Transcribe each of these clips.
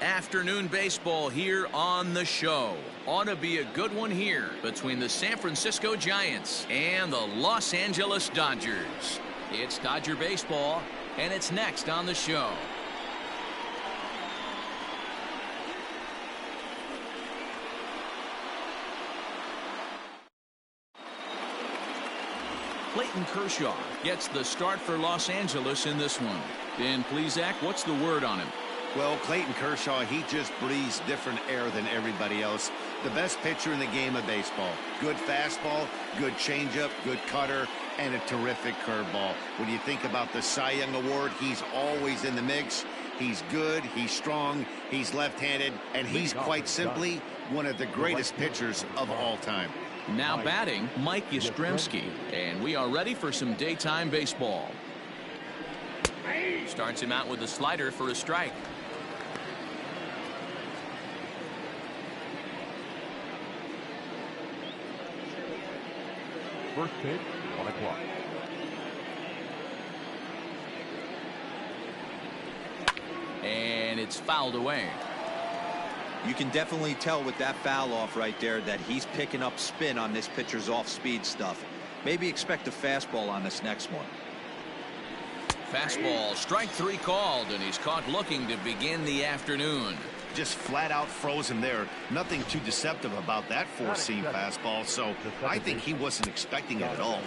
Afternoon baseball here on the show. Ought to be a good one here between the San Francisco Giants and the Los Angeles Dodgers. It's Dodger baseball, and it's next on the show. Clayton Kershaw gets the start for Los Angeles in this one. Dan Plesac, what's the word on him? Well, Clayton Kershaw, he just breathes different air than everybody else. The best pitcher in the game of baseball. Good fastball, good changeup, good cutter, and a terrific curveball. When you think about the Cy Young Award, he's always in the mix. He's good, he's strong, he's left-handed, and he's quite simply one of the greatest pitchers of all time. Now batting, Mike Yastrzemski, and we are ready for some daytime baseball. Starts him out with a slider for a strike. First pitch, 1 o'clock. And it's fouled away. You can definitely tell with that foul off right there that he's picking up spin on this pitcher's off-speed stuff. Maybe expect a fastball on this next one. Fastball, strike 3 called, and he's caught looking to begin the afternoon. Just flat out froze him there. Nothing too deceptive about that four-seam fastball, so I think he wasn't expecting it at all.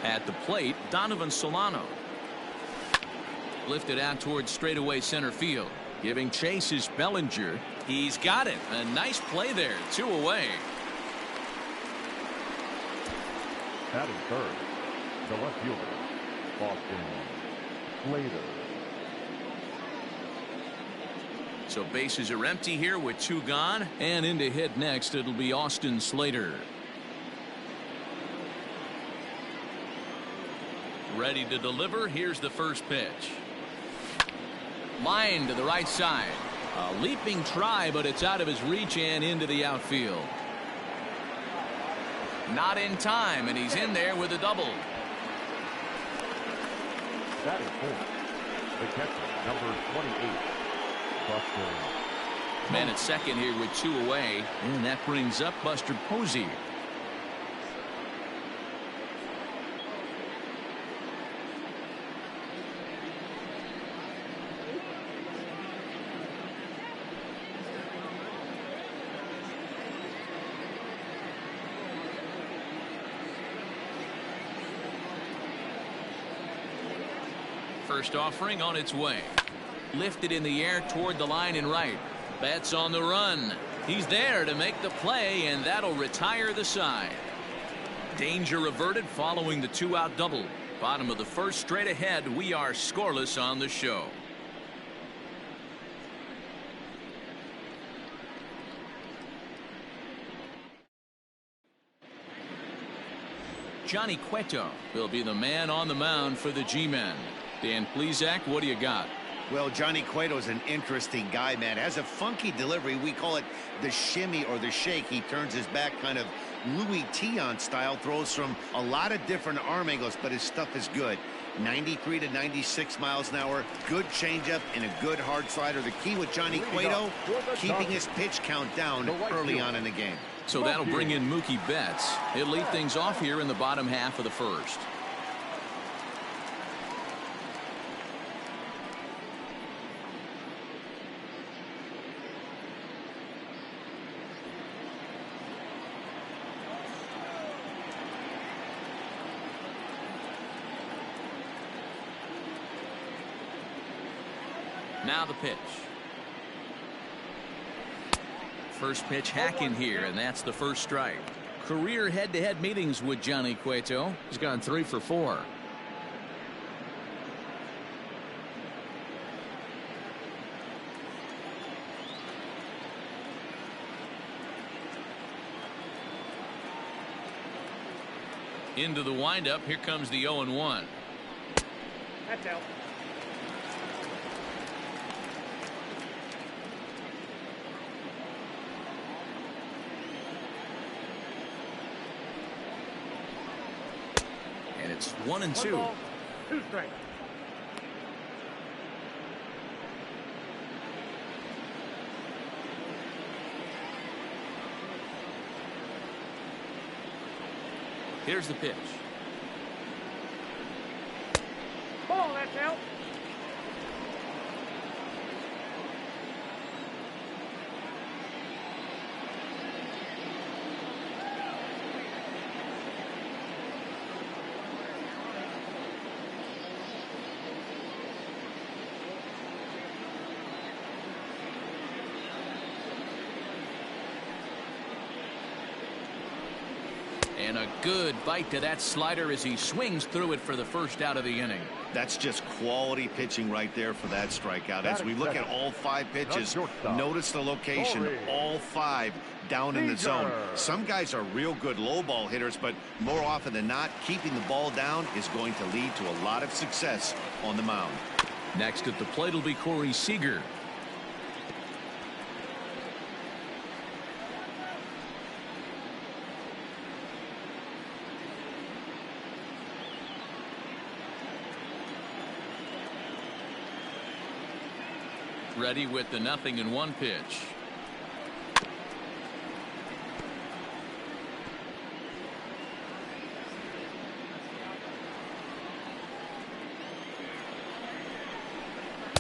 At the plate, Donovan Solano. Lifted out towards straightaway center field. Giving chase is Bellinger. He's got it. A nice play there. 2 away. Batting third, the left fielder, Austin Slater. So bases are empty here with 2 gone. And in to hit next, it'll be Austin Slater. Ready to deliver. Here's the first pitch. Line to the right side. A leaping try, but it's out of his reach and into the outfield. Not in time, and he's in there with a double. Batting fourth, the catcher, number 28, Buster. Man at second here with 2 away, and that brings up Buster Posey. First offering on its way. Lifted in the air toward the line and right. Betts on the run. He's there to make the play, and that'll retire the side. Danger averted following the 2-out double. Bottom of the first, straight ahead. We are scoreless on the show. Johnny Cueto will be the man on the mound for the G-men. Dan Plesac, what do you got? Well, Johnny Cueto's an interesting guy, man. Has a funky delivery. We call it the shimmy or the shake. He turns his back kind of Louis Tion style, throws from a lot of different arm angles, but his stuff is good. 93 to 96 miles an hour, good changeup, and a good hard slider. The key with Johnny Cueto, keeping his pitch count down early on in the game. So that'll bring in Mookie Betts. He'll lead things off here in the bottom half of the first. Now the pitch. First pitch hacking here, and that's the first strike. Career head-to-head meetings with Johnny Cueto. He's gone 3 for 4. Into the windup. Here comes the 0-1. That's out. 1-2. 2 strikes. Here's the pitch. Ball, that's out. And a good bite to that slider as he swings through it for the first out of the inning. That's just quality pitching right there for that strikeout. As we look at all 5 pitches, notice the location, all 5 down in the zone. Some guys are real good low ball hitters, but more often than not, keeping the ball down is going to lead to a lot of success on the mound. Next at the plate will be Corey Seager. Ready with the 0-1 pitch.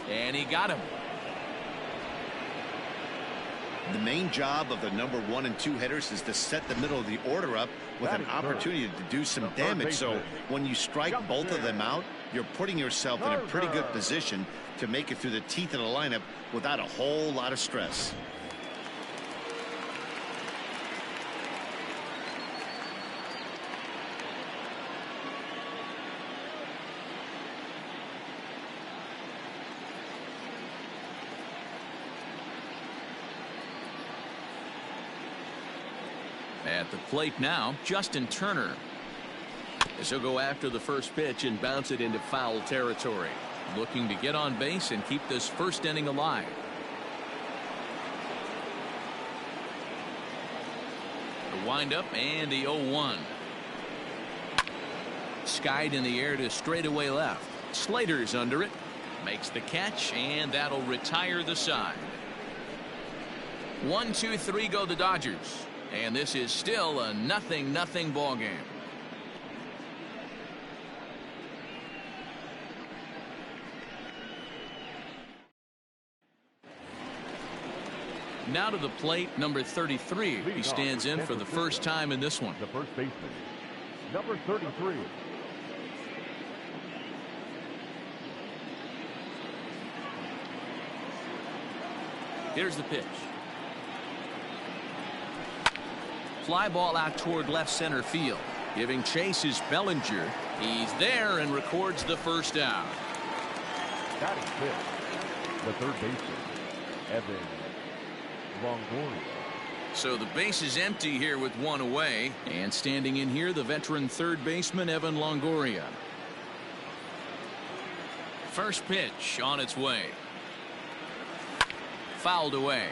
And he got him. The main job of the number 1 and 2 hitters is to set the middle of the order up with an opportunity to do some damage. So when you strike both of them out, you're putting yourself in a pretty good position to make it through the teeth of the lineup without a whole lot of stress. At the plate now, Justin Turner. As he'll go after the first pitch and bounce it into foul territory. Looking to get on base and keep this first inning alive. The windup and the 0-1. Skied in the air to straightaway left. Slater's under it. Makes the catch, and that'll retire the side. 1-2-3 go the Dodgers. And this is still a 0-0 ball game. Now to the plate, number 33. He stands in for the first time in this one. The first baseman, number 33. Here's the pitch. Fly ball out toward left center field. Giving chase is Bellinger. He's there and records the first out. Batting fifth, the third baseman, Evan Longoria. So the base is empty here with 1 away. And standing in here, the veteran third baseman, Evan Longoria. First pitch on its way. Fouled away.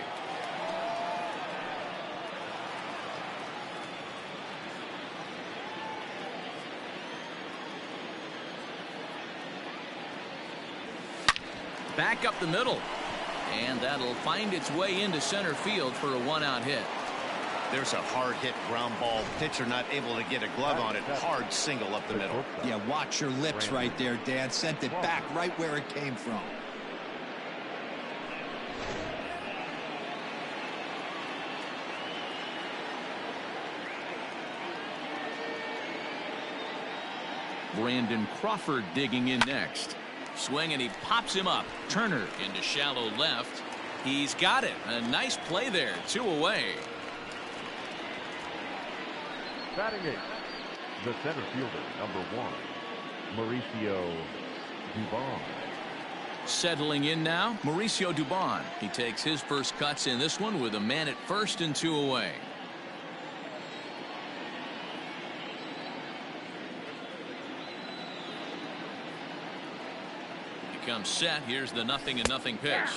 Back up the middle. And that'll find its way into center field for a 1-out hit. There's a hard hit ground ball. Pitcher not able to get a glove on it. Hard single up the middle. Yeah, watch your lips right there, Dan. Sent it back right where it came from. Brandon Crawford digging in next. Swing, and he pops him up. Turner into shallow left. He's got it. A nice play there. 2 away. Batting eighth, the center fielder, number 1, Mauricio Dubon. Settling in now, Mauricio Dubon. He takes his first cuts in this one with a man at first and 2 away. Comes set. Here's the 0-0 pitch.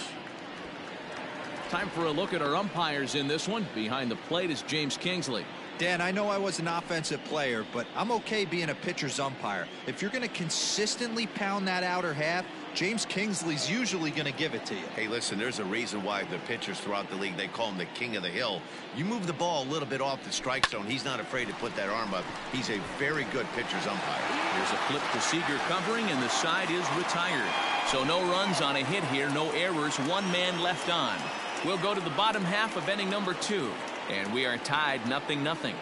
Time for a look at our umpires in this one. Behind the plate is James Kingsley. Dan, I know I was an offensive player, but I'm okay being a pitcher's umpire. If you're going to consistently pound that outer half, James Kingsley's usually going to give it to you. Hey, listen, there's a reason why the pitchers throughout the league, they call him the king of the hill. You move the ball a little bit off the strike zone, he's not afraid to put that arm up. He's a very good pitcher's umpire. Here's a flip to Seager covering, and the side is retired. So no runs on a hit here, no errors, one man left on. We'll go to the bottom half of inning number 2, and we are tied 0-0.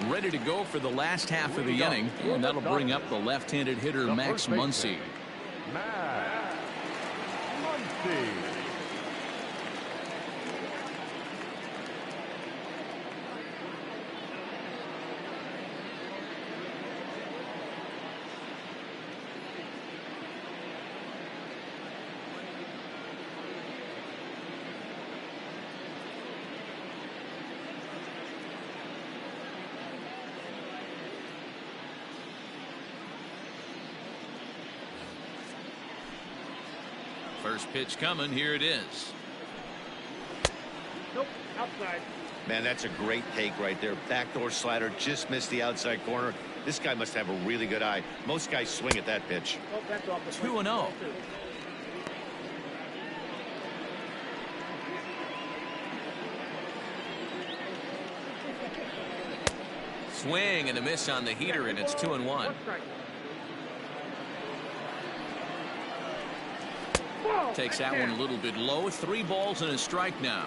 Ready to go for the last half of the inning, and that'll bring up the left-handed hitter Max Muncy. Max Muncy. First pitch coming. Here it is. Nope, outside. Man, that's a great take right there. Backdoor slider, just missed the outside corner. This guy must have a really good eye. Most guys swing at that pitch. Oh, that's off the 2-0. Swing and a miss on the heater, and it's 2-1. Takes that one a little bit low. 3 balls and a strike now.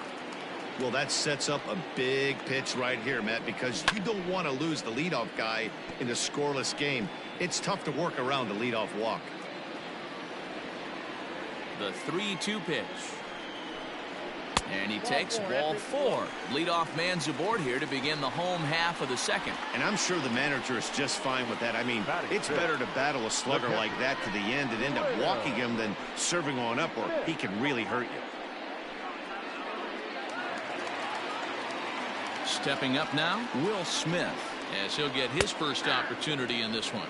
Well, that sets up a big pitch right here, Matt, because you don't want to lose the leadoff guy in a scoreless game. It's tough to work around the leadoff walk. The 3-2 pitch. And he takes ball 4. Leadoff man's aboard here to begin the home half of the second. And I'm sure the manager is just fine with that. I mean, it's better to battle a slugger like that to the end and end up walking him than serving on up, or he can really hurt you. Stepping up now, Will Smith, as he'll get his first opportunity in this one.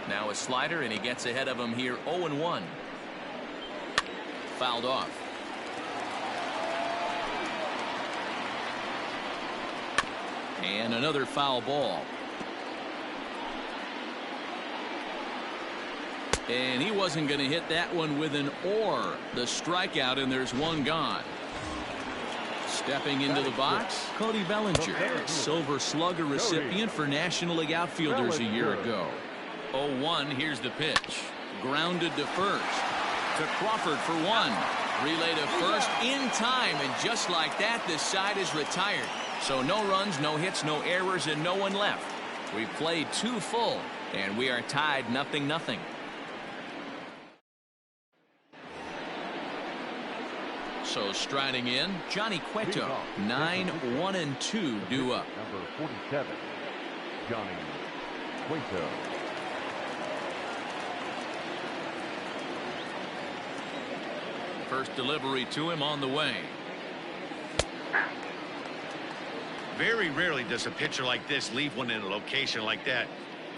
Now a slider, and he gets ahead of him here 0-1. Fouled off. And another foul ball. And he wasn't going to hit that one with an or. The strikeout, and there's one gone. Stepping into the box, Cody Bellinger, Silver Slugger recipient for National League Outfielders a year ago. 0-1, here's the pitch. Grounded to first. To Crawford for 1. Relay to first in time, and just like that, this side is retired. So no runs, no hits, no errors, and no one left. We played 2 full, and we are tied 0-0. So striding in, Johnny Cueto, 9-1-2 due up. Number 47, Johnny Cueto. First delivery to him on the way. Very rarely does a pitcher like this leave one in a location like that.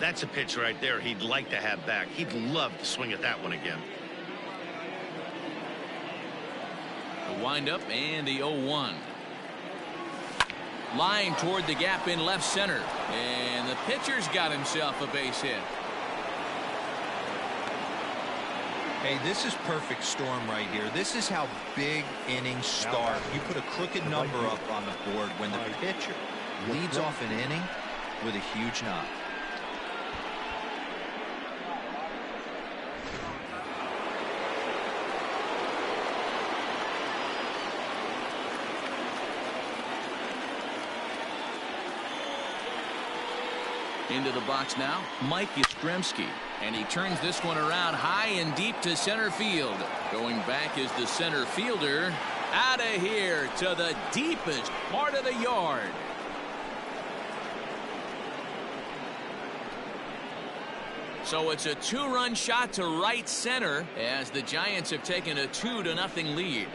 That's a pitch right there he'd like to have back. He'd love to swing at that one again. The windup and the 0-1. Line toward the gap in left center. And the pitcher's got himself a base hit. Hey, this is perfect storm right here. This is how big innings start. You put a crooked number up on the board when the pitcher leads off an inning with a huge knock. Into the box now, Mike Yastrzemski, and he turns this one around high and deep to center field. Going back is the center fielder. Out of here to the deepest part of the yard. So it's a 2-run shot to right center as the Giants have taken a 2-0 lead.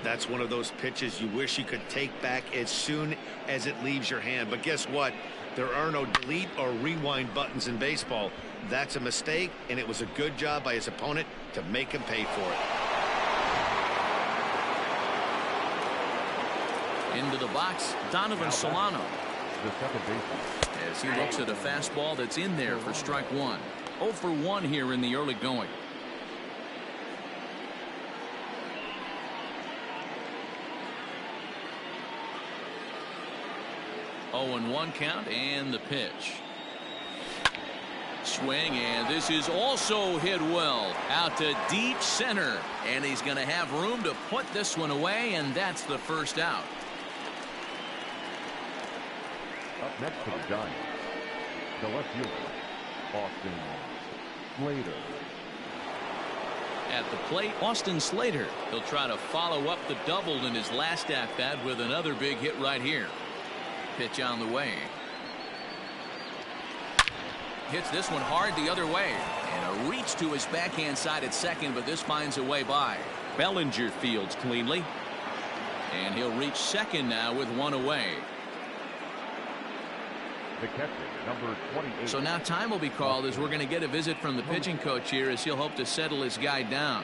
That's one of those pitches you wish you could take back as soon as it leaves your hand. But guess what? There are no delete or rewind buttons in baseball. That's a mistake, and it was a good job by his opponent to make him pay for it. Into the box, Donovan Solano. The second baseman. As he looks at a fastball that's in there for strike one. 0 for 1 here in the early going. Oh, and 1 count, and the pitch. Swing, and this is also hit well out to deep center, and he's going to have room to put this one away, and that's the first out. Up next for the Giants, the left fielder, Austin Slater. At the plate, Austin Slater. He'll try to follow up the double in his last at-bat with another big hit right here. Pitch on the way. Hits this one hard the other way. And a reach to his backhand side at second, but this finds a way by. Bellinger fields cleanly. And he'll reach second now with 1 away. The catcher, number 28. So now time will be called as we're going to get a visit from the pitching coach here as he'll hope to settle his guy down.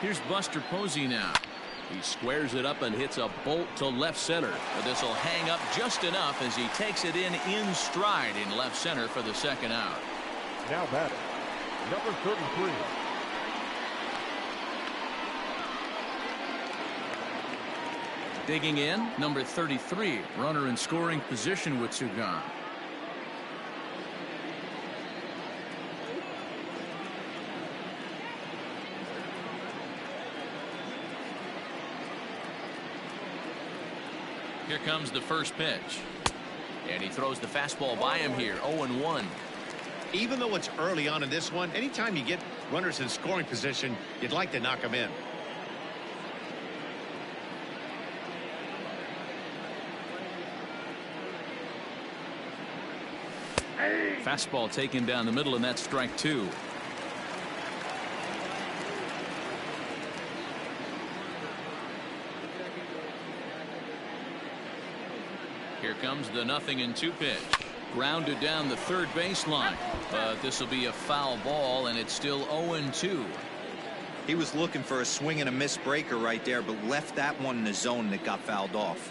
Here's Buster Posey now. He squares it up and hits a bolt to left center. But this will hang up just enough as he takes it in stride in left center for the second out. Now batting, number 33. Digging in, number 33. Runner in scoring position with Sugan. Here comes the first pitch. And he throws the fastball by him here. 0-1. Even though it's early on in this one, anytime you get runners in scoring position, you'd like to knock them in. Fastball taken down the middle, and that's strike 2. Here comes the 0-2 pitch. Grounded down the third baseline. But this will be a foul ball, and it's still 0-2. He was looking for a swing and a miss breaker right there, but left that one in the zone that got fouled off.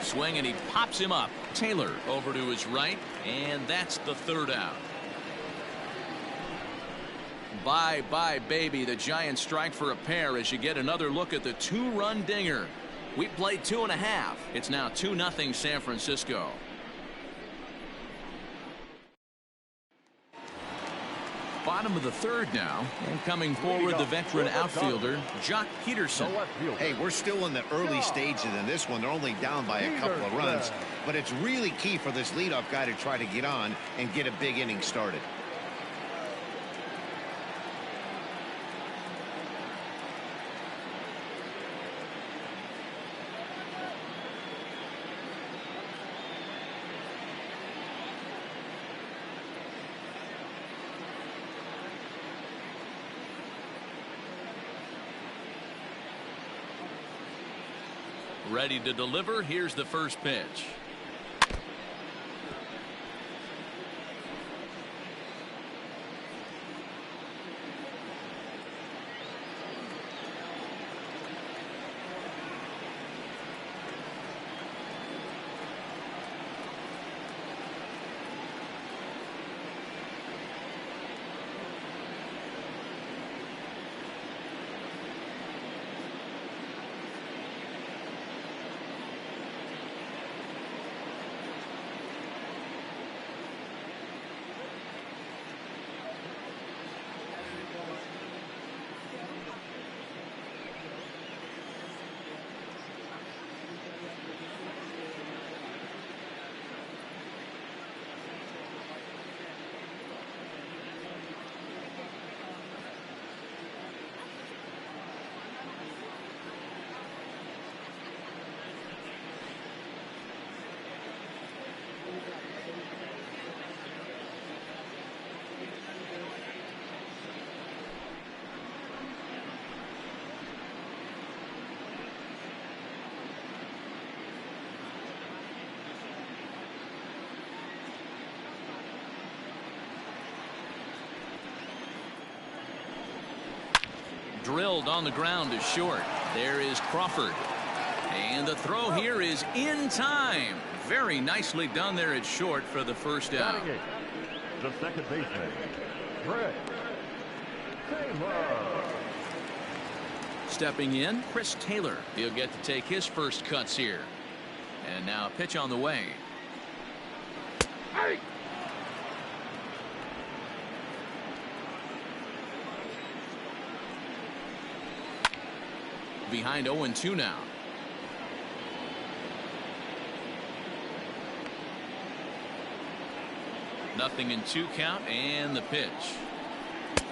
Swing, and he pops him up. Taylor over to his right, and that's the third out. Bye-bye, baby. The Giants strike for a pair as you get another look at the 2-run dinger. We played 2.5. It's now 2-0 San Francisco. Bottom of the third now, and coming forward the veteran outfielder Jock Peterson. Hey, we're still in the early stages in this one. They're only down by a couple of runs, but it's really key for this leadoff guy to try to get on and get a big inning started. Ready to deliver. Here's the first pitch. drilled on the ground to short. There is Crawford. And the throw here is in time. Very nicely done there at short for the first out. The second baseman, Fred Taylor. Stepping in, Chris Taylor. He'll get to take his first cuts here. And now a pitch on the way. Hey! Behind 0-2 now. Nothing in 2 count and the pitch.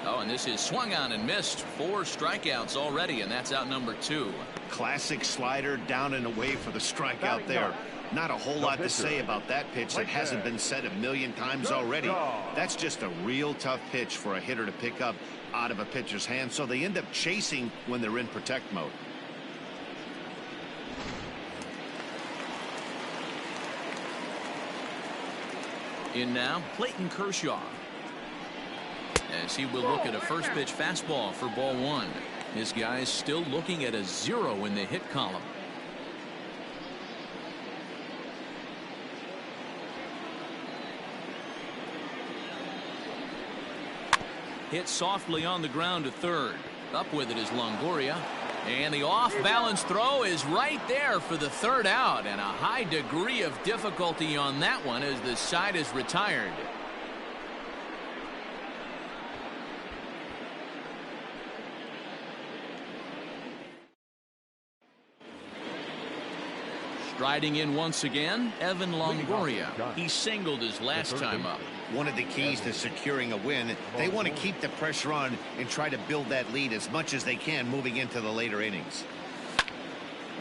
Oh, and this is swung on and missed. 4 strikeouts already, and that's out number 2. Classic slider down and away for the strikeout there. Not a whole lot to say about that pitch that hasn't been said a million times already. That's just a real tough pitch for a hitter to pick up out of a pitcher's hand, so they end up chasing when they're in protect mode. In now, Clayton Kershaw. As he will look at a first pitch fastball for ball 1. This guy's still looking at a 0 in the hit column. Hit softly on the ground to third. Up with it is Longoria. And the off-balance throw is right there for the third out. And a high degree of difficulty on that one as the side is retired. Striding in once again, Evan Longoria. He singled his last time up. One of the keys to securing a win, they want to keep the pressure on and try to build that lead as much as they can moving into the later innings.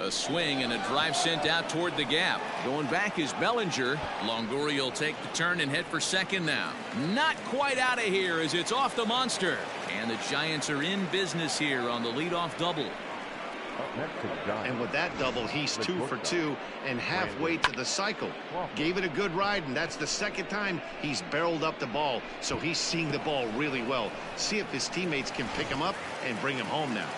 A swing and a drive sent out toward the gap. Going back is Bellinger. Longoria will take the turn and head for second now. Not quite out of here as it's off the monster. And the Giants are in business here on the leadoff double. And with that double, he's 2 for 2 and halfway to the cycle. Gave it a good ride, and that's the second time he's barreled up the ball. So he's seeing the ball really well. See if his teammates can pick him up and bring him home now.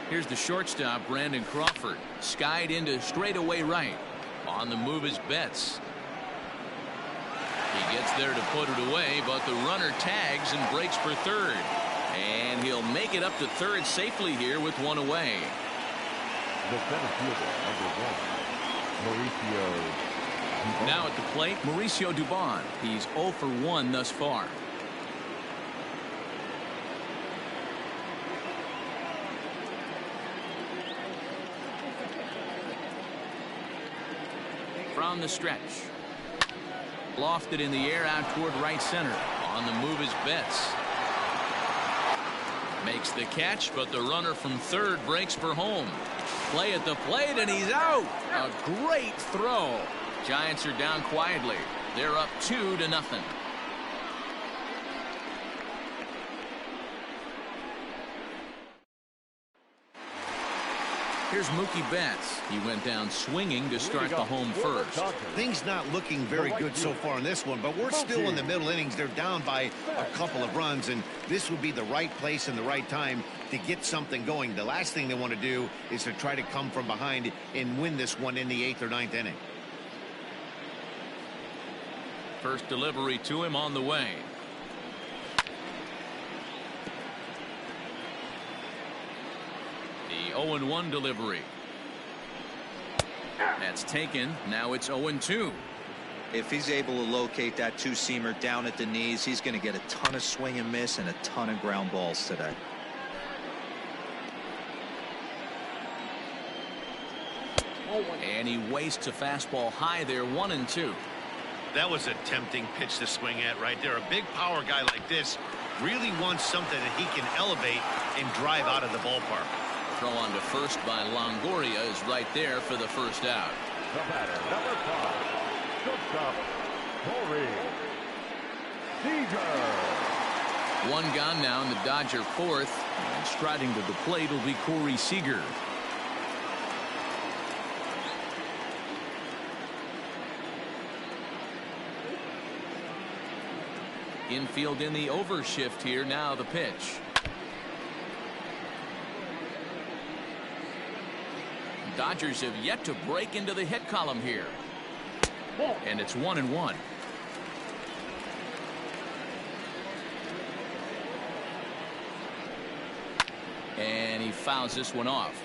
Here's the shortstop, Brandon Crawford. Skied into straightaway right. On the move is Betts. He gets there to put it away, but the runner tags and breaks for third. And he'll make it up to third safely here with one away. The center fielder, number 1, Mauricio. Now at the plate, Mauricio Dubon. He's 0 for 1 thus far. From the stretch. Lofted in the air out toward right center. On the move is Betts. Makes the catch, but the runner from third breaks for home. Play at the plate, and he's out. A great throw. Giants are down quietly. They're up 2-0. Here's Mookie Betts. He went down swinging to start the home first. Things not looking very good so far in this one, but we're still in the middle innings. They're down by a couple of runs, and this would be the right place and the right time to get something going. The last thing they want to do is to try to come from behind and win this one in the 8th or 9th inning. First delivery to him on the way. The 0-1 delivery. That's taken. Now it's 0-2. If he's able to locate that 2-seamer down at the knees, he's going to get a ton of swing and miss and a ton of ground balls today. And he wastes a fastball high there, 1-2. That was a tempting pitch to swing at right there. A big power guy like this really wants something that he can elevate and drive out of the ballpark. Throw on to first by Longoria is right there for the first out. The batter, number 5, shortstop, Corey Seager. One gone now in the Dodger 4th. And striding to the plate will be Corey Seager. Infield in the overshift here. Now the pitch. Dodgers have yet to break into the hit column here. And it's 1-1. And he fouls this one off.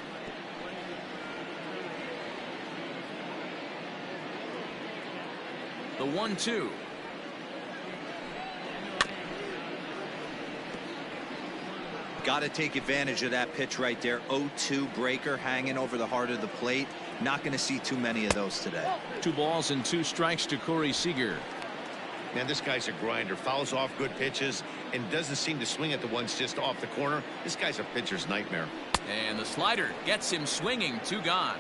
The 1-2. Got to take advantage of that pitch right there. 0-2 breaker hanging over the heart of the plate. Not going to see too many of those today. 2 balls and 2 strikes to Corey Seager. Man, this guy's a grinder. Fouls off good pitches and doesn't seem to swing at the ones just off the corner. This guy's a pitcher's nightmare. And the slider gets him swinging. 2 gone.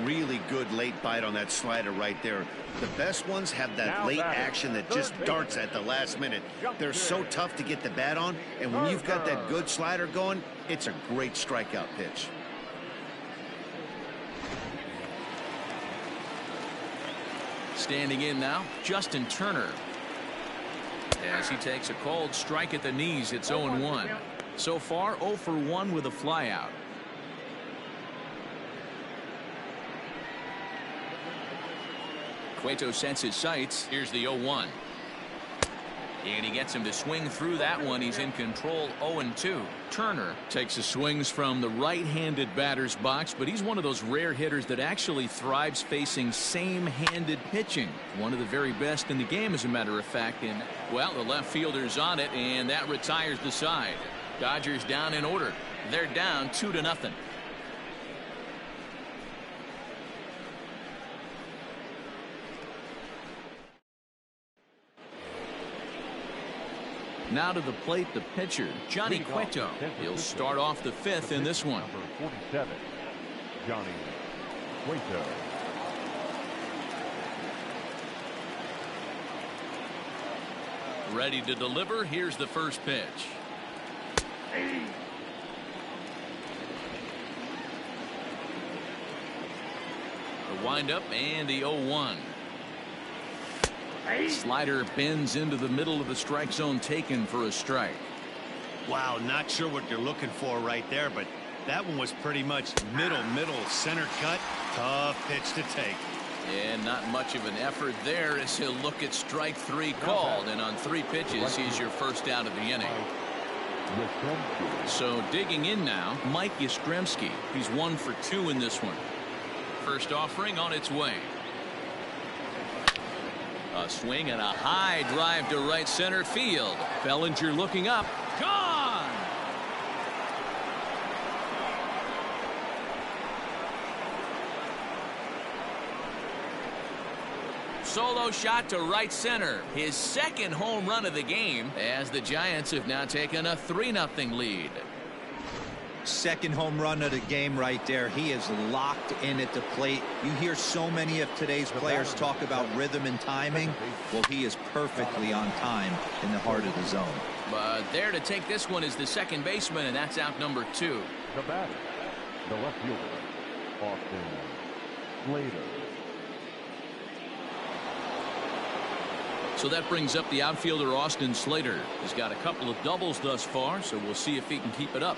Really good late bite on that slider right there. The best ones have that late action that just darts at the last minute. They're so tough to get the bat on, and when you've got that good slider going, it's a great strikeout pitch. Standing in now, Justin Turner. As he takes a cold strike at the knees, it's 0-1. So far, 0 for 1 with a flyout. Cueto sets his sights. Here's the 0-1. And he gets him to swing through that one. He's in control. 0-2. Turner takes his swings from the right-handed batter's box, but he's one of those rare hitters that actually thrives facing same-handed pitching. One of the very best in the game, as a matter of fact. And, well, the left fielder's on it, and that retires the side. Dodgers down in order. They're down 2-0. Now to the plate, the pitcher, Johnny Cueto. He'll start off the 5th in this one. Number 47, Johnny Cueto. Ready to deliver. Here's the first pitch. The windup and the 0-1. Slider bends into the middle of the strike zone, taken for a strike. Wow, not sure what you're looking for right there, but that one was pretty much middle, center cut. Tough pitch to take. And not much of an effort there as he'll look at strike 3 called. And on 3 pitches, he's your first out of the inning. So digging in now, Mike Yastrzemski. He's 1 for 2 in this one. First offering on its way. A swing and a high drive to right center field. Bellinger looking up. Gone! Solo shot to right center. His second home run of the game, as the Giants have now taken a 3-0 lead. Second home run of the game right there. He is locked in at the plate. You hear so many of today's players talk about rhythm and timing. Well, he is perfectly on time in the heart of the zone. But there to take this one is the second baseman, and that's out number 2. The batter, the left fielder, Austin Slater. So that brings up the outfielder, Austin Slater. He's got a couple of doubles thus far, so we'll see if he can keep it up.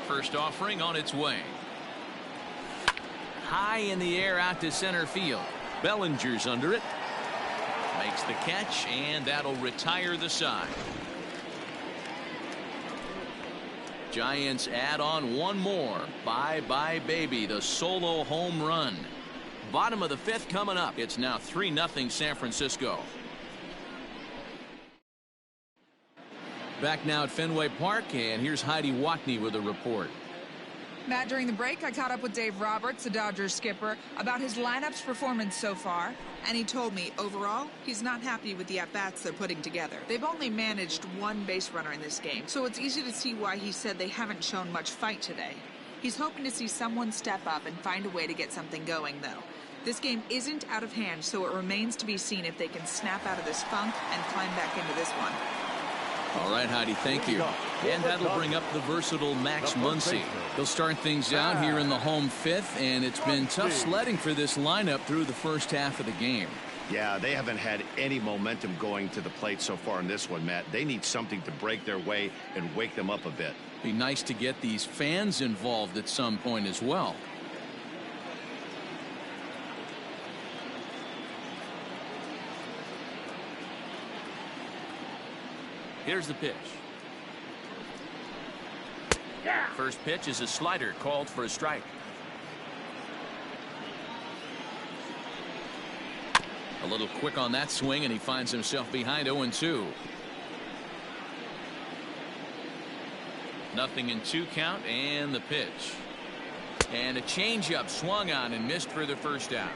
First offering on its way. High in the air out to center field. Bellinger's under it. Makes the catch, and that'll retire the side. Giants add on one more. Bye-bye, baby. The solo home run. Bottom of the 5th coming up. It's now 3-0 San Francisco. Back now at Fenway Park, and here's Heidi Watney with a report. Matt, during the break, I caught up with Dave Roberts, the Dodgers skipper, about his lineup's performance so far, and he told me, overall, he's not happy with the at-bats they're putting together. They've only managed 1 base runner in this game, so it's easy to see why he said they haven't shown much fight today. He's hoping to see someone step up and find a way to get something going, though. This game isn't out of hand, so it remains to be seen if they can snap out of this funk and climb back into this one. All right, Heidi, thank you. And that'll bring up the versatile Max Muncy. He'll start things out here in the home 5th, and it's been tough sledding for this lineup through the first half of the game. Yeah, they haven't had any momentum going to the plate so far in this one, Matt. They need something to break their way and wake them up a bit. Be nice to get these fans involved at some point as well. Here's the pitch. First pitch is a slider called for a strike. A little quick on that swing, and he finds himself behind 0-2. Nothing in 2 count, and the pitch. And a changeup swung on and missed for the first out.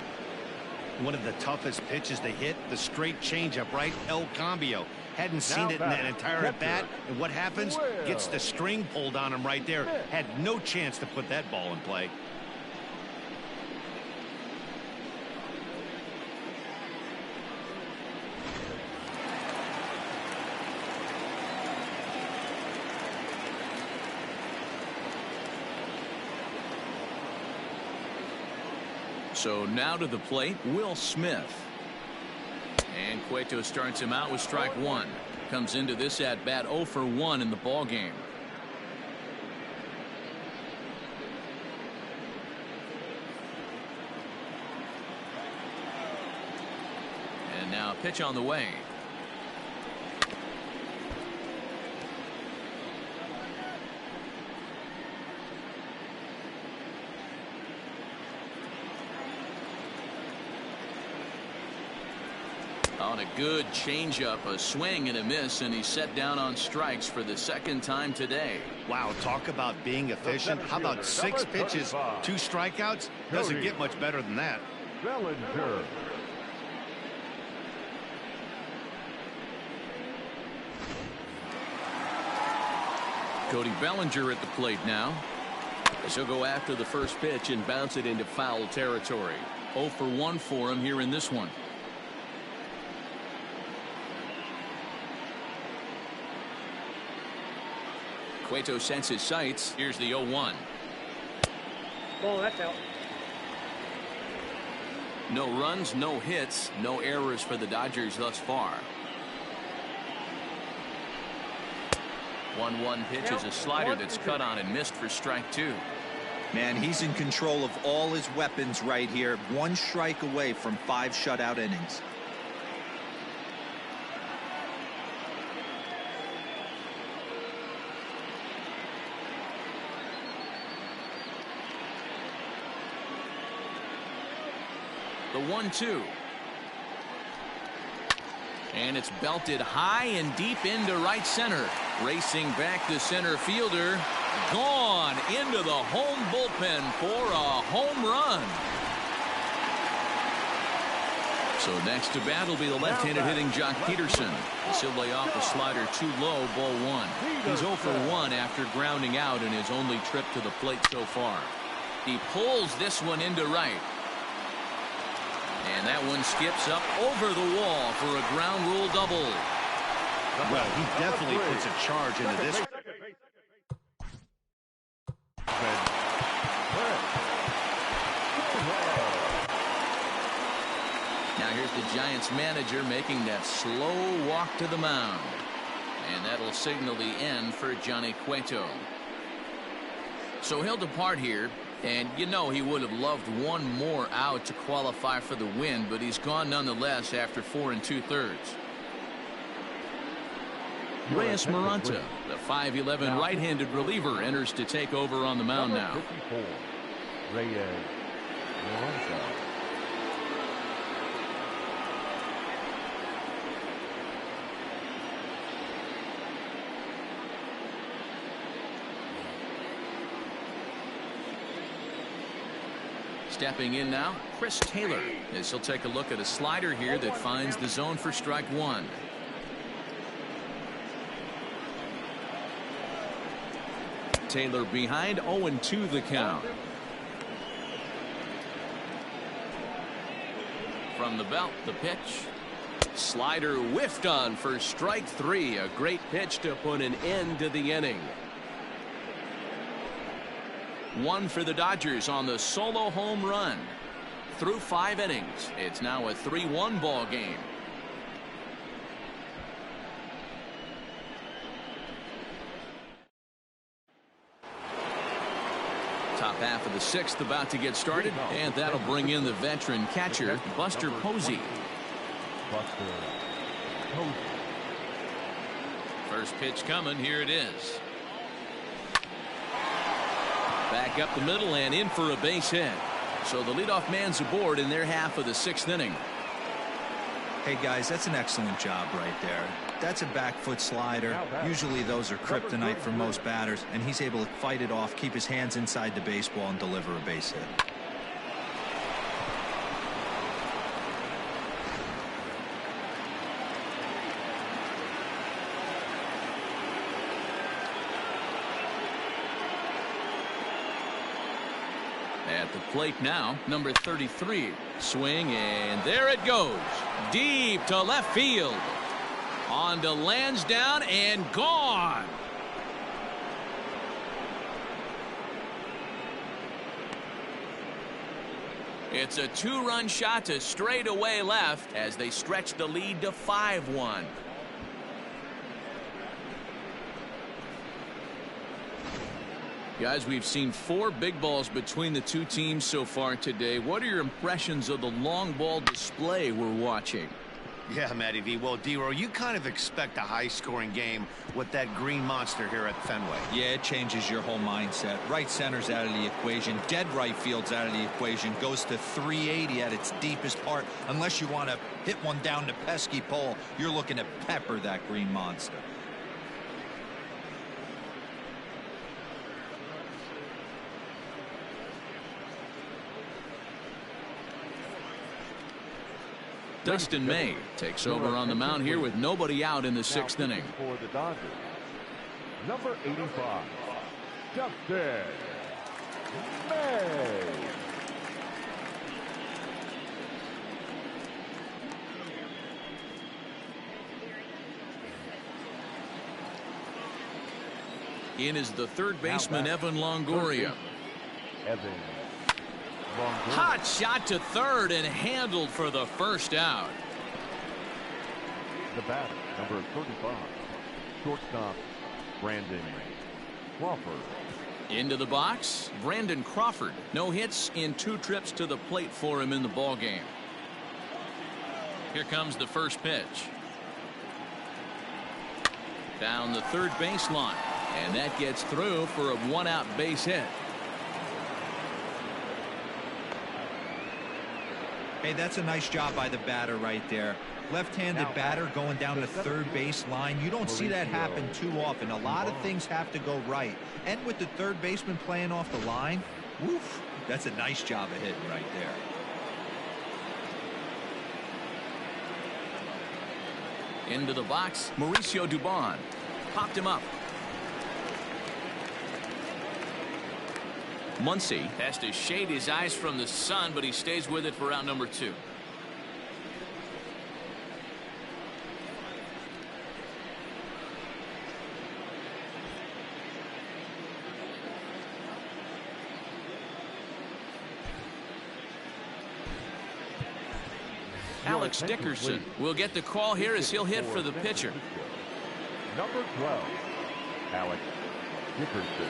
One of the toughest pitches to hit, the straight changeup, right? El Cambio. Hadn't seen it in that entire at bat, and what happens? Gets the string pulled on him right there. Had no chance to put that ball in play. So now to the plate, Will Smith. And Cueto starts him out with strike 1. Comes into this at bat 0 for 1 in the ball game. And now a pitch on the way. On a good changeup, a swing and a miss, and he's set down on strikes for the second time today. Wow, talk about being efficient. How about 6 pitches, 2 strikeouts? Doesn't get much better than that. Bellinger. Cody Bellinger at the plate now. As he'll go after the first pitch and bounce it into foul territory. 0 for 1 for him here in this one. Cueto sets his sights. Here's the 0-1. Ball, that's out. No runs, no hits, no errors for the Dodgers thus far. 1-1 pitch is a slider that's cut on and missed for strike 2. Man, he's in control of all his weapons right here. 1 strike away from 5 shutout innings. The 1-2. And it's belted high and deep into right center. Racing back to center fielder. Gone into the home bullpen for a home run. So next to bat will be the left-handed hitting Jock Peterson. He'll lay off the slider too low, ball 1. He's 0 for 1 after grounding out in his only trip to the plate so far. He pulls this one into right. And that one skips up over the wall for a ground rule double. Well, he definitely puts a charge into this. Now here's the Giants manager making that slow walk to the mound. And that'll signal the end for Johnny Cueto. So he'll depart here. And you know he would have loved 1 more out to qualify for the win, but he's gone nonetheless after 4 2/3. Reyes Maranta, the 5'11" right-handed reliever, enters to take over on the mound now. 54, Reyes Maranta. Stepping in now, Chris Taylor, as he'll take a look at a slider here that finds the zone for strike 1. Taylor behind, 0-2 the count. From the belt, the pitch. Slider whiffed on for strike 3. A great pitch to put an end to the inning. 1 for the Dodgers on the solo home run. through 5 innings. It's now a 3-1 ball game. Top half of the 6th about to get started, and that'll bring in the veteran catcher, Buster Posey. First pitch coming. Here it is. Back up the middle and in for a base hit. So the leadoff man's aboard in their half of the 6th inning. Hey guys, that's an excellent job right there. That's a back foot slider. Usually those are kryptonite for most batters, and he's able to fight it off, keep his hands inside the baseball, and deliver a base hit. At the plate now, number 33. Swing, and there it goes. Deep to left field. On to Lansdowne and gone. It's a 2-run shot to straightaway left as they stretch the lead to 5-1. Guys, we've seen 4 big balls between the two teams so far today. What are your impressions of the long ball display we're watching? Yeah, Matty V. Well, D-Row, you kind of expect a high-scoring game with that green monster here at Fenway. Yeah, it changes your whole mindset. Right center's out of the equation. Dead right field's out of the equation. Goes to 380 at its deepest part. Unless you want to hit one down the pesky pole, you're looking to pepper that green monster. Dustin May takes over on the mound here with nobody out in the 6th inning. For the Dodgers, number 85, Dustin May. In is the third baseman, Evan Longoria. Evan. Hot shot to third and handled for the first out. The batter, number 35, shortstop, Brandon Crawford. Into the box, Brandon Crawford. No hits in 2 trips to the plate for him in the ball game. Here comes the first pitch. Down the third baseline, and that gets through for a 1-out base hit. Hey, that's a nice job by the batter right there. Left-handed batter going down the third base line. You don't see that happen too often. A lot of things have to go right. And with the third baseman playing off the line, woof, that's a nice job of hitting right there. Into the box, Mauricio Dubon. Popped him up. Muncy has to shade his eyes from the sun, but he stays with it for out number 2. Alex Dickerson will get the call here as he'll hit for the pitcher. Number 12, Alex Dickerson.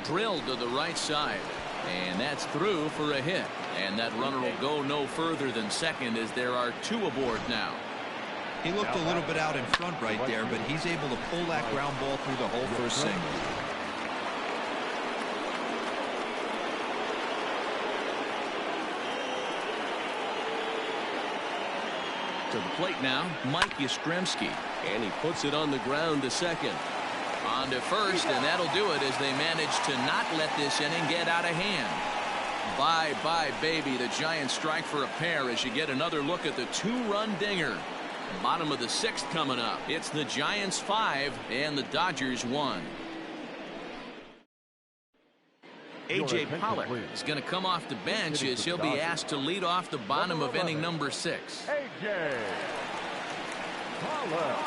Drilled to the right side, and that's through for a hit, and that runner will go no further than second as there are 2 aboard now. He looked a little bit out in front right there, but he's able to pull that ground ball through the hole for a single. To the plate now, Mike Yastrzemski, and he puts it on the ground to second. On to first, and that'll do it as they manage to not let this inning get out of hand. Bye-bye, baby. The Giants strike for a pair as you get another look at the 2-run dinger. Bottom of the 6th coming up. It's the Giants 5 and the Dodgers 1. A.J. Pollock is going to come off the bench as he'll be asked to lead off the bottom of inning number 6. A.J. Pollock.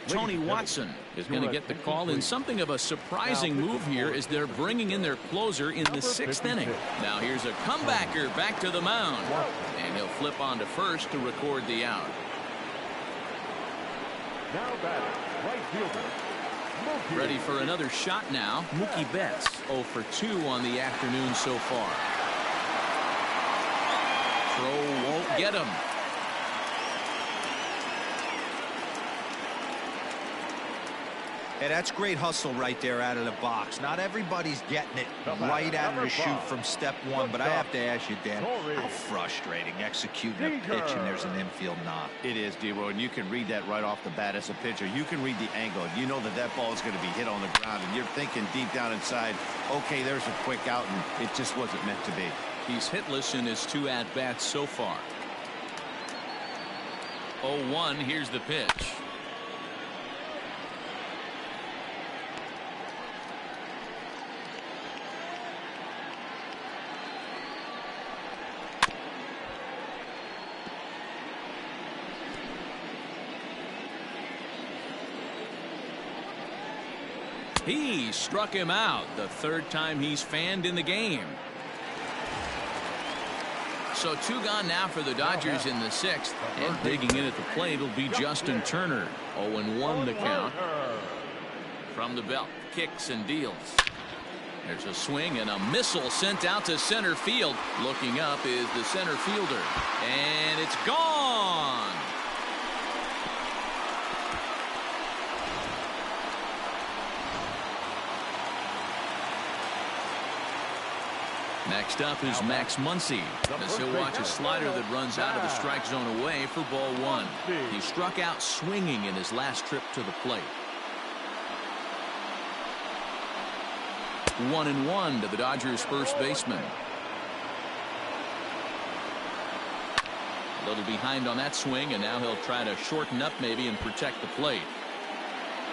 Tony Watson is going to get the call in something of a surprising move here as they're bringing in their closer in the 6th inning. Now here's a comebacker back to the mound, and he'll flip on to first to record the out. Now batting, right fielder. Ready for another shot now. Mookie Betts 0 for 2 on the afternoon so far. Throw won't get him. Hey, that's great hustle right there out of the box. Not everybody's getting it right out of the chute from step one, but I have to ask you, Dan, how frustrating executing a pitch and there's an infield knock. It is, D-Roy, and you can read that right off the bat as a pitcher. You can read the angle. You know that that ball is going to be hit on the ground, and you're thinking deep down inside, okay, there's a quick out, and it just wasn't meant to be. He's hitless in his 2 at-bats so far. 0-1, here's the pitch. He struck him out, the 3rd time he's fanned in the game. So 2 gone now for the Dodgers in the 6th, and digging in at the plate will be Justin Turner. 0-1 the count. From the belt, kicks and deals. There's a swing and a missile sent out to center field. Looking up is the center fielder, and it's gone. Next up is Max Muncy, as he'll watch a slider that runs out of the strike zone away for ball 1. He struck out swinging in his last trip to the plate. 1-1 to the Dodgers' first baseman. A little behind on that swing, and now he'll try to shorten up maybe and protect the plate.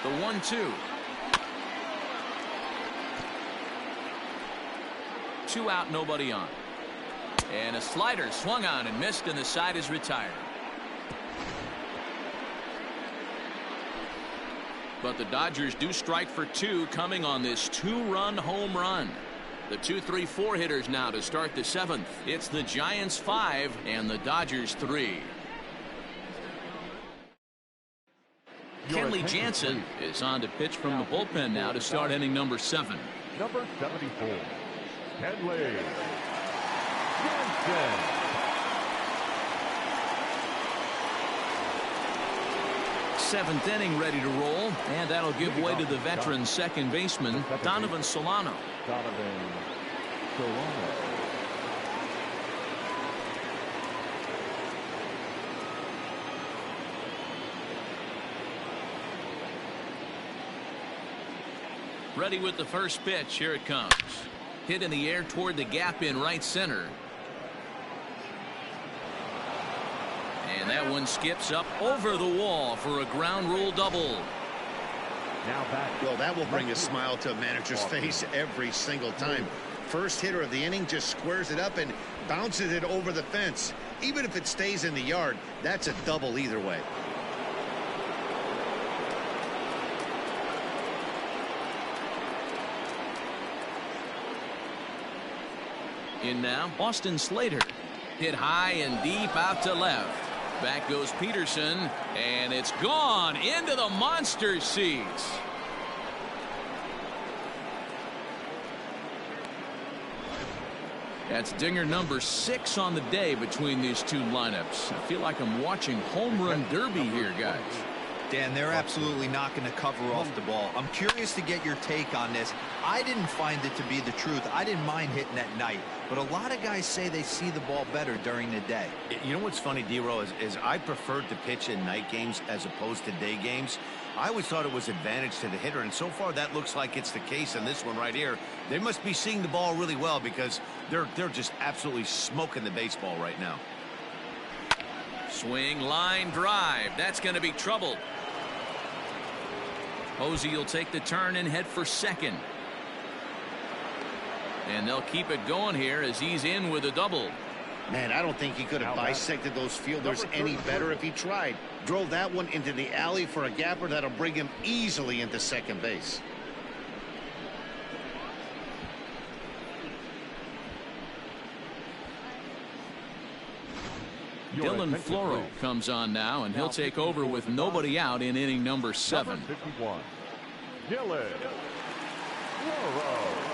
The 1-2. 2 out, nobody on. And a slider swung on and missed, and the side is retired. But the Dodgers do strike for 2 coming on this 2-run home run. The 2-3-4 hitters now to start the 7th. It's the Giants 5 and the Dodgers 3. Kenley Jansen is on to pitch from the bullpen now to start inning number 7. Number 74. Kenley Jansen. 7th inning ready to roll, and that'll give way to the veteran second baseman Donovan Solano. Ready with the first pitch. Here it comes. Hit in the air toward the gap in right center. And that one skips up over the wall for a ground rule double. Well, that will bring a smile to a manager's face every single time. First hitter of the inning just squares it up and bounces it over the fence. Even if it stays in the yard, that's a double either way. In now, Austin Slater. Hit high and deep out to left. Back goes Peterson, and it's gone into the monster seats. That's dinger number 6 on the day between these two lineups. I feel like I'm watching home run derby here, guys. Dan, they're absolutely not going to cover off the ball. I'm curious to get your take on this. I didn't find it to be the truth. I didn't mind hitting at night, but a lot of guys say they see the ball better during the day. You know what's funny, D-Row, is I preferred to pitch in night games as opposed to day games. I always thought it was advantage to the hitter, and so far that looks like it's the case in this one right here. They must be seeing the ball really well because they're just absolutely smoking the baseball right now. Swing, line, drive. That's going to be trouble. Posey will take the turn and head for second. And they'll keep it going here as he's in with a double. Man, I don't think he could have bisected those fielders any better if he tried. Drove that one into the alley for a gapper that'll bring him easily into second base. Dylan Floro comes on now, and he'll take over with nobody out in inning number 7. Number 51, Dylan Floro.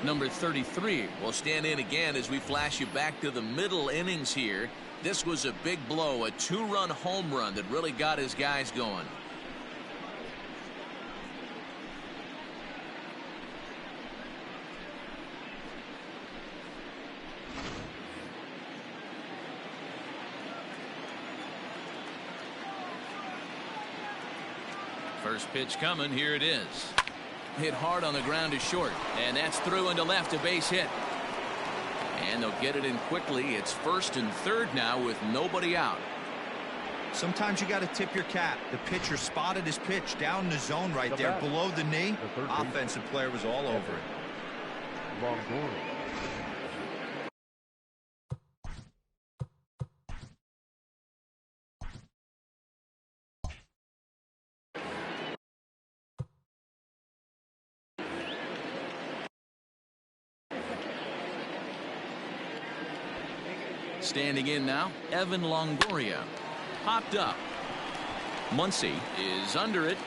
Number 33 will stand in again as we flash you back to the middle innings here. This was a big blow, a 2-run home run that really got his guys going. First pitch coming. Here it is. Hit hard on the ground to short, and that's through into left, a base hit. And they'll get it in quickly. It's first and third now with nobody out. Sometimes you got to tip your cap. The pitcher spotted his pitch down in the zone right there below the knee. Offensive player was all over it. Longoria. Standing in now, Evan Longoria. Popped up. Muncy is under it.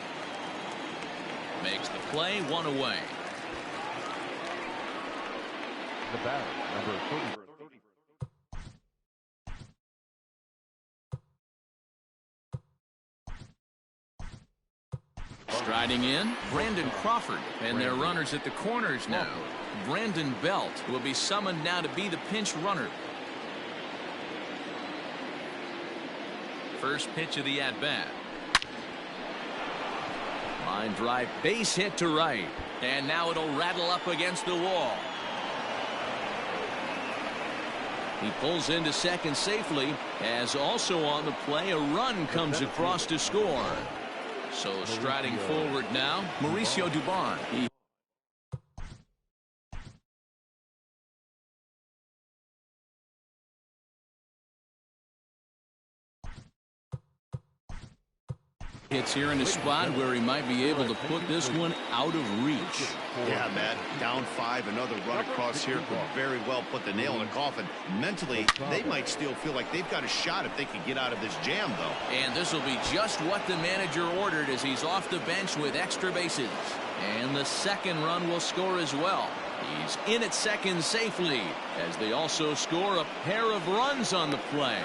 Makes the play, 1 away. The batter, number 30. Striding in, Brandon Crawford, and their runners at the corners now. Brandon Belt will be summoned now to be the pinch runner. First pitch of the at-bat. Line drive, base hit to right. And now it'll rattle up against the wall. He pulls into second safely, as also on the play, a run comes across to score. So striding forward now, Mauricio Dubon. Hits here in a spot where he might be able to put this one out of reach. Yeah, Matt. Down 5, another run across here could very well put the nail in the coffin. Mentally, they might still feel like they've got a shot if they can get out of this jam, though. And this will be just what the manager ordered as he's off the bench with extra bases. And the second run will score as well. He's in at second safely as they also score a pair of runs on the play.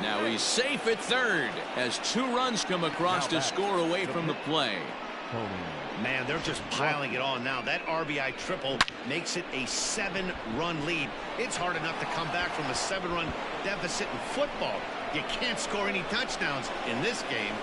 Now he's safe at third as 2 runs come across to score away from the play. Man, they're just piling it on now. That RBI triple makes it a 7-run lead. It's hard enough to come back from a 7-run deficit in football. You can't score any touchdowns in this game.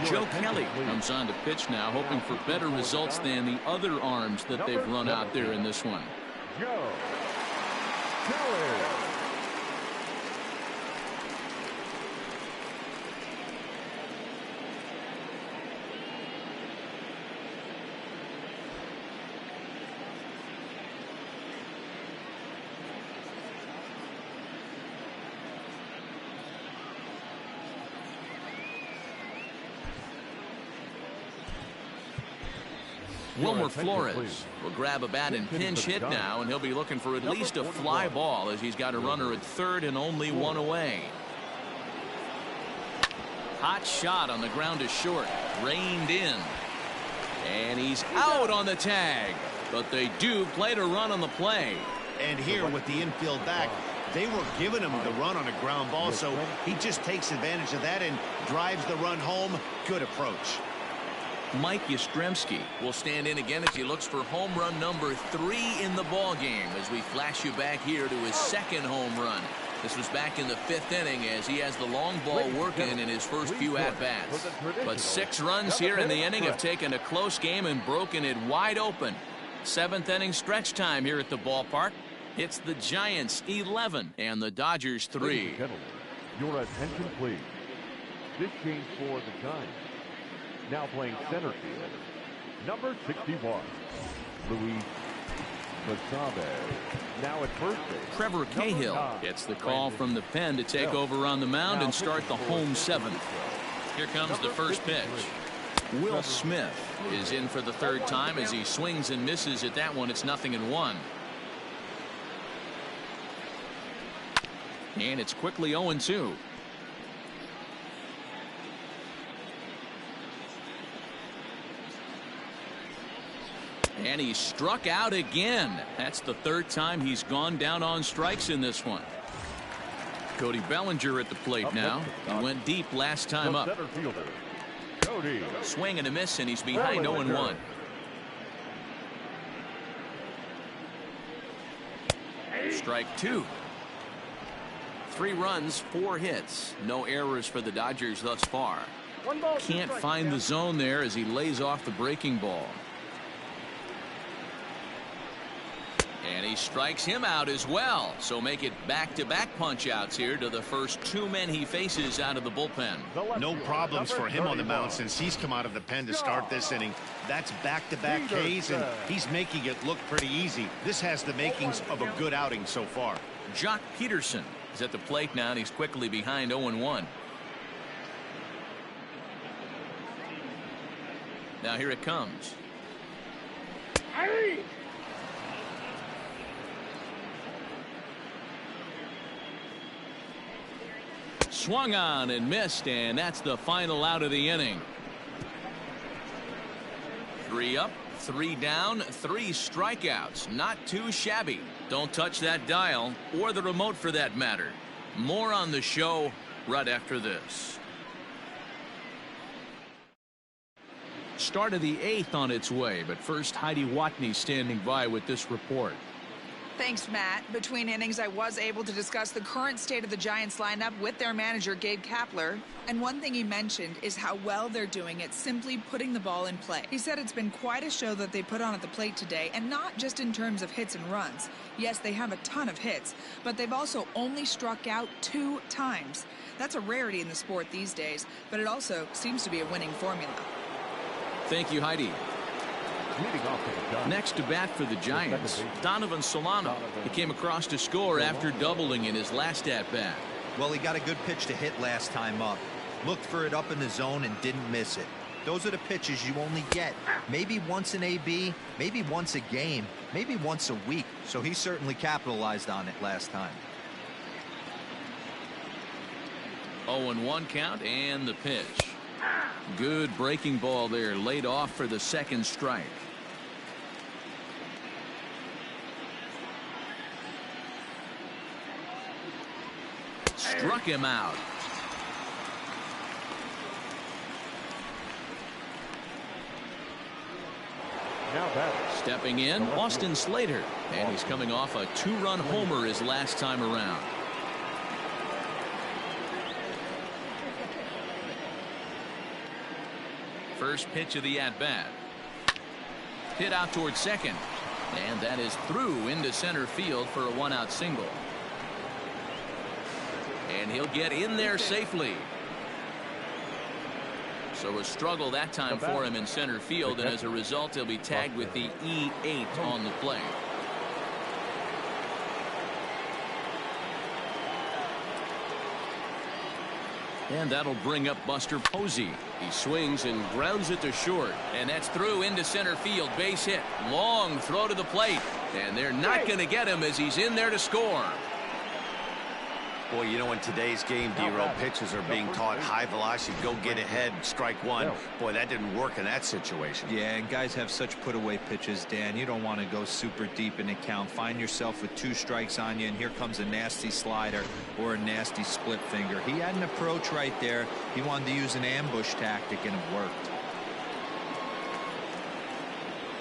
Joe Kelly comes on to pitch now, hoping for better results than the other arms that they've run out there in this one. Joe Kelly. Wilmer Flores will grab a bat and pinch hit now, and he'll be looking for at least a fly ball as he's got a runner at third and only 1 away. Hot shot on the ground to short, reined in, and he's out on the tag, but they do play to run on the play. And here with the infield back, they were giving him the run on a ground ball, so he just takes advantage of that and drives the run home. Good approach. Mike Yastrzemski will stand in again as he looks for home run number 3 in the ball game as we flash you back here to his second home run. This was back in the 5th inning as he has the long ball working in his first few at-bats. But 6 runs here in the inning have taken a close game and broken it wide open. Seventh inning stretch time here at the ballpark. It's the Giants 11 and the Dodgers 3. Ladies and gentlemen, your attention please. This change for the Giants. Now playing center field, number 61, Luis Basabe. Now at first base, Trevor Cahill gets the call from the pen to take over on the mound and start the home seventh. Here comes the first pitch. Will Smith is in for the third time as he swings and misses at that one. It's 0-1. And it's quickly 0-2. And he struck out again. That's the third time he's gone down on strikes in this one. Cody Bellinger at the plate now. He went deep last time up. Swing and a miss, and he's behind 0-1. Strike two. 3 runs, 4 hits. No errors for the Dodgers thus far. Can't find the zone there as he lays off the breaking ball. And he strikes him out as well. So make it back-to-back punch-outs here to the first 2 men he faces out of the bullpen. No problems for him on the mound since he's come out of the pen to start this inning. That's back-to-back Ks, and he's making it look pretty easy. This has the makings of a good outing so far. Jock Peterson is at the plate now, and he's quickly behind 0-1. Now here it comes. Swung on and missed, and that's the final out of the inning. 3 up, 3 down, 3 strikeouts. Not too shabby. Don't touch that dial, or the remote for that matter. More on the show right after this. Start of the 8th on its way, but first Heidi Watney standing by with this report. Thanks, Matt. Between innings, I was able to discuss the current state of the Giants lineup with their manager, Gabe Kapler. And one thing he mentioned is how well they're doing at simply putting the ball in play. He said it's been quite a show that they put on at the plate today, and not just in terms of hits and runs. Yes, they have a ton of hits, but they've also only struck out 2 times. That's a rarity in the sport these days, but it also seems to be a winning formula. Thank you, Heidi. Next to bat for the Giants, Donovan Solano. He came across to score after doubling in his last at-bat. Well, he got a good pitch to hit last time up. Looked for it up in the zone and didn't miss it. Those are the pitches you only get maybe once in AB, maybe once a game, maybe once a week. So he certainly capitalized on it last time. 0-1 count and the pitch. Good breaking ball there, laid off for the second strike. Struck him out. Stepping in, Austin Slater, and he's coming off a 2-run homer his last time around. First pitch of the at-bat. Hit out towards second, and that is through into center field for a 1-out single. And he'll get in there safely. So a struggle that time for him in center field, and as a result he'll be tagged with the E8 on the play. And that'll bring up Buster Posey. He swings and grounds it to short, and that's through into center field. Base hit. Long throw to the plate, and they're not going to get him as he's in there to score. Boy, you know, in today's game, D-Roll, pitchers are being taught high velocity, go get ahead, strike one. Boy, that didn't work in that situation. Yeah, and guys have such put-away pitches, Dan. You don't want to go super deep in the count. Find yourself with 2 strikes on you, and here comes a nasty slider or a nasty split finger. He had an approach right there. He wanted to use an ambush tactic, and it worked.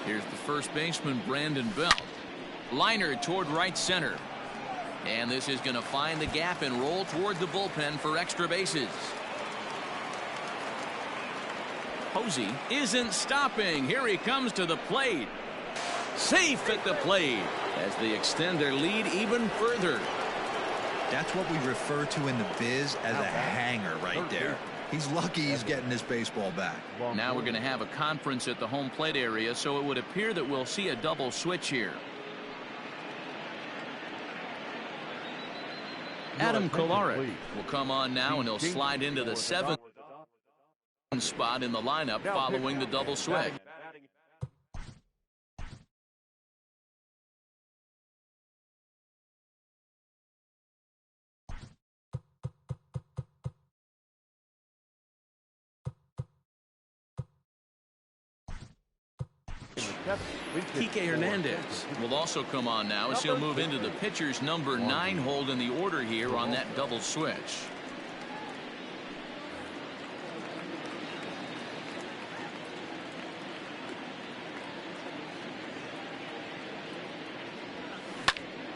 Here's the first baseman, Brandon Belt. Liner toward right center. And this is going to find the gap and roll toward the bullpen for extra bases. Posey isn't stopping. Here he comes to the plate. Safe at the plate as they extend their lead even further. That's what we refer to in the biz as a hanger right there. He's lucky he's getting this baseball back. Now we're going to have a conference at the home plate area, so it would appear that we'll see a double switch here. Adam Kolarek will come on now, and he'll slide into the 7th spot in the lineup following the double switch. Kike Hernandez will also come on now as he'll move into the pitcher's number 9 hold in the order here on that double switch.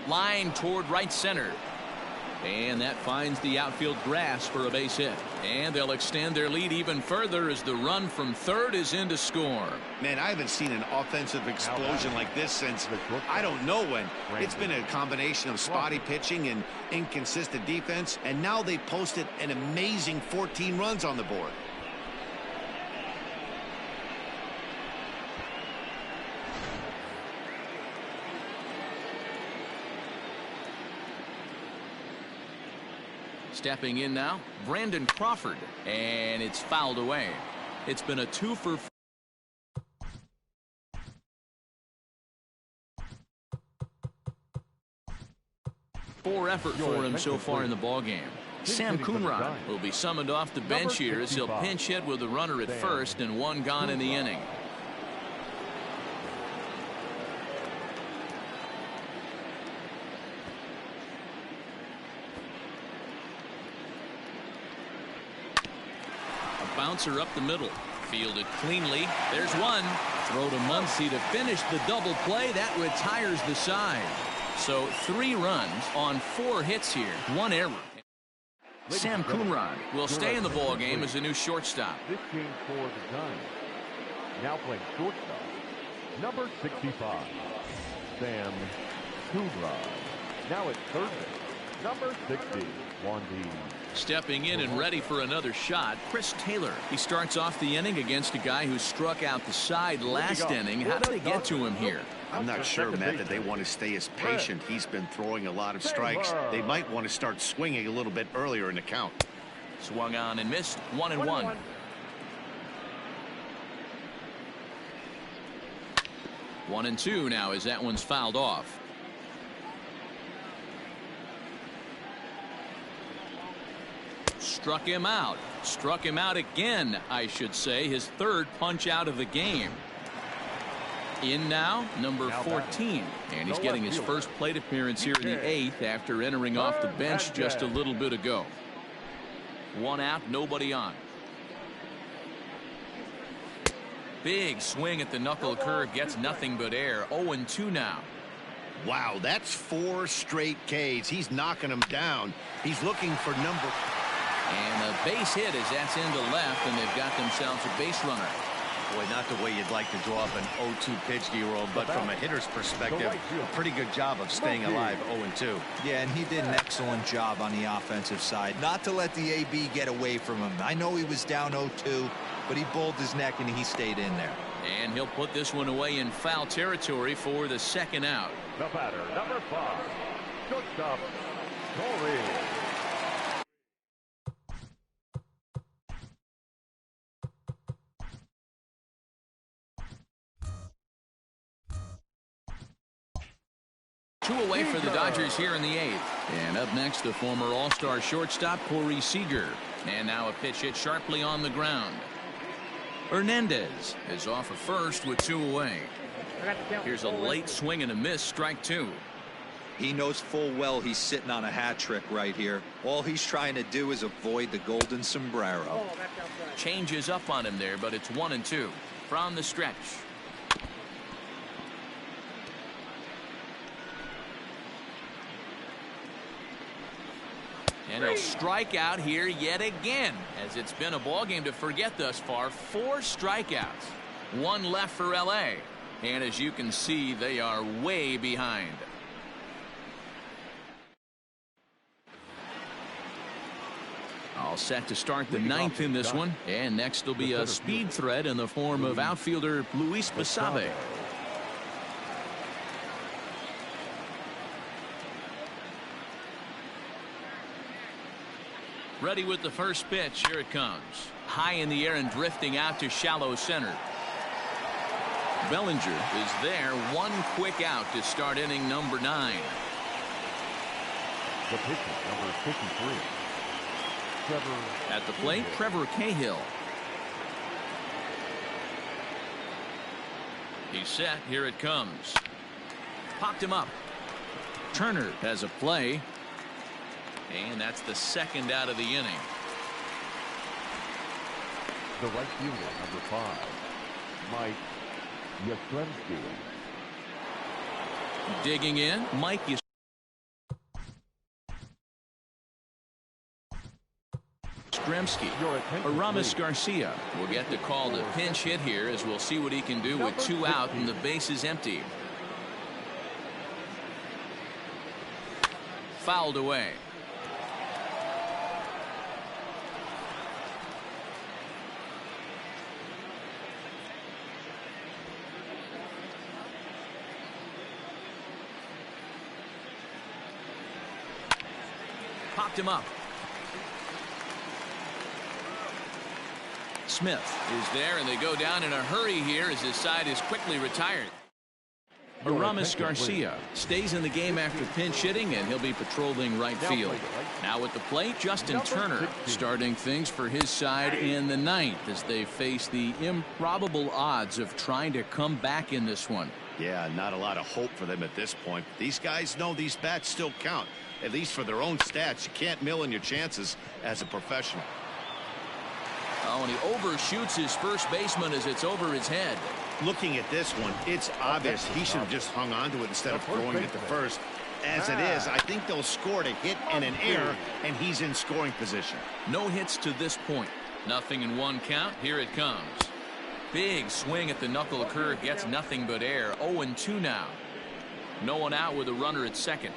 Line toward right center. And that finds the outfield grass for a base hit. And they'll extend their lead even further as the run from third is in to score. Man, I haven't seen an offensive explosion like this since I don't know when. It's been a combination of spotty pitching and inconsistent defense, and now they posted an amazing 14 runs on the board. Stepping in now, Brandon Crawford, and it's fouled away. It's been a 2 for 4 effort for him so far in the ballgame. Sam Coonrod will be summoned off the bench here as he'll pinch hit with a runner at first and 1 gone in the inning. Bouncer up the middle, fielded cleanly. There's one. Throw to Muncy to finish the double play. That retires the side. So 3 runs on 4 hits here, 1 error. Sam Coonrod will stay in the ball game as a new shortstop. This game for the Giants. Now playing shortstop, number 65, Sam Coonrod. Now at third base, number 60, Wandy. Stepping in and ready for another shot, Chris Taylor. He starts off the inning against a guy who struck out the side last inning. How did they get to him here? I'm not sure, Matt, that they want to stay as patient. He's been throwing a lot of strikes. They might want to start swinging a little bit earlier in the count. Swung on and missed. 1-1. One and two now as that one's fouled off. Struck him out. Struck him out again, I should say. His 3rd punch out of the game. In now, number 14. And he's getting his first plate appearance here in the 8th after entering off the bench just a little bit ago. 1 out, nobody on. Big swing at the knuckle curve, gets nothing but air. 0-2 now. Wow, that's 4 straight Ks. He's knocking them down. He's looking for number. And a base hit as that's into left, and they've got themselves a base runner. Boy, not the way you'd like to draw up an 0-2 pitch, D-Roll, but from a hitter's perspective, a pretty good job of staying alive 0-2. Yeah, and he did an excellent job on the offensive side. Not to let the AB get away from him. I know he was down 0-2, but he bowled his neck and he stayed in there. And he'll put this one away in foul territory for the 2nd out. The batter, number 5, shortstop, Corey. Two away for the Dodgers here in the 8th. And up next, the former All-Star shortstop, Corey Seager. And now a pitch hit sharply on the ground. Hernandez is off of first with 2 away. Here's a late swing and a miss, strike 2. He knows full well he's sitting on a hat trick right here. All he's trying to do is avoid the golden sombrero. Changes up on him there, but it's 1-2 from the stretch. And he'll strike out here yet again, as it's been a ball game to forget thus far. 4 strikeouts. 1 left for LA. And as you can see, they are way behind. All set to start the ninth in this one. And next will be a speed threat in the form of outfielder Luis Basabe. Ready with the first pitch. Here it comes. High in the air and drifting out to shallow center. Bellinger is there. One quick out to start inning number 9. The pitcher, number 53. At the plate, Trevor Cahill. He's set. Here it comes. Popped him up. Turner has a play. And that's the second out of the inning. The right fielder, number 5, Mike Yastrzemski. Digging in, Mike Yastrzemski. Aramis Garcia will get the call to pinch hit here, as we'll see what he can do with 2 out and the bases empty. Fouled away. Popped him up. Smith is there, and they go down in a hurry here as his side is quickly retired. Aramis Garcia stays in the game after pinch hitting, and he'll be patrolling right field. Now at the plate, Justin Turner starting things for his side in the 9th as they face the improbable odds of trying to come back in this one. Yeah, not a lot of hope for them at this point. These guys know these bats still count, at least for their own stats. You can't mill in your chances as a professional. Oh, and he overshoots his first baseman as it's over his head. Looking at this one, it's obvious he should have just hung on to it instead of throwing it to first. As it is, I think they'll score a hit and an error, and he's in scoring position. No hits to this point. Nothing in 1 count. Here it comes. Big swing at the knuckle curve, gets nothing but air. 0-2 now. No one out with a runner at second.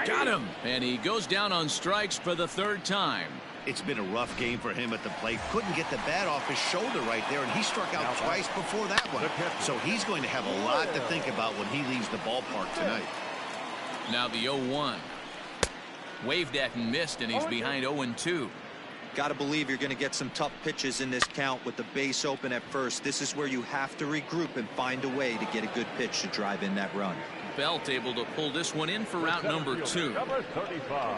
Got him! And he goes down on strikes for the 3rd time. It's been a rough game for him at the plate. Couldn't get the bat off his shoulder right there, and he struck out twice before that one. So he's going to have a lot to think about when he leaves the ballpark tonight. Now the 0-1. Waved at and missed, and he's behind 0-2. Got to believe you're going to get some tough pitches in this count with the base open at first. This is where you have to regroup and find a way to get a good pitch to drive in that run. Belt able to pull this one in for route number 2. Number 35,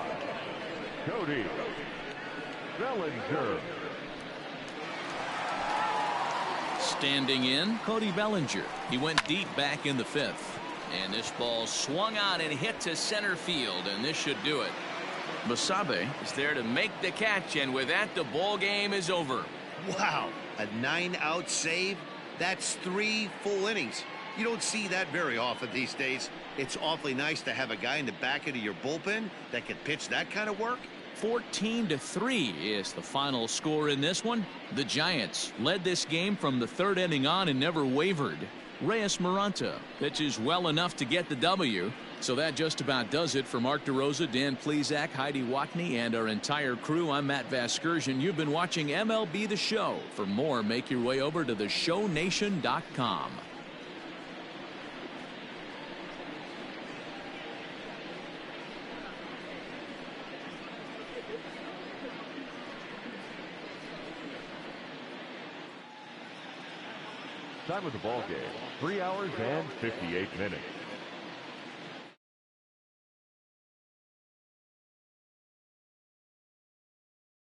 Cody Bellinger. Standing in, Cody Bellinger. He went deep back in the 5th. And this ball swung on and hit to center field, and this should do it. Basabe is there to make the catch, and with that, the ball game is over. Wow, a 9-out save? That's 3 full innings. You don't see that very often these days. It's awfully nice to have a guy in the back end of your bullpen that can pitch that kind of work. 14-3 is the final score in this one. The Giants led this game from the 3rd inning on and never wavered. Reyes Maranta pitches well enough to get the W. So that just about does it for Mark DeRosa, Dan Plesac, Heidi Watney, and our entire crew. I'm Matt Vasgersian. You've been watching MLB The Show. For more, make your way over to theshownation.com. Time of the ball game, 3 hours and 58 minutes.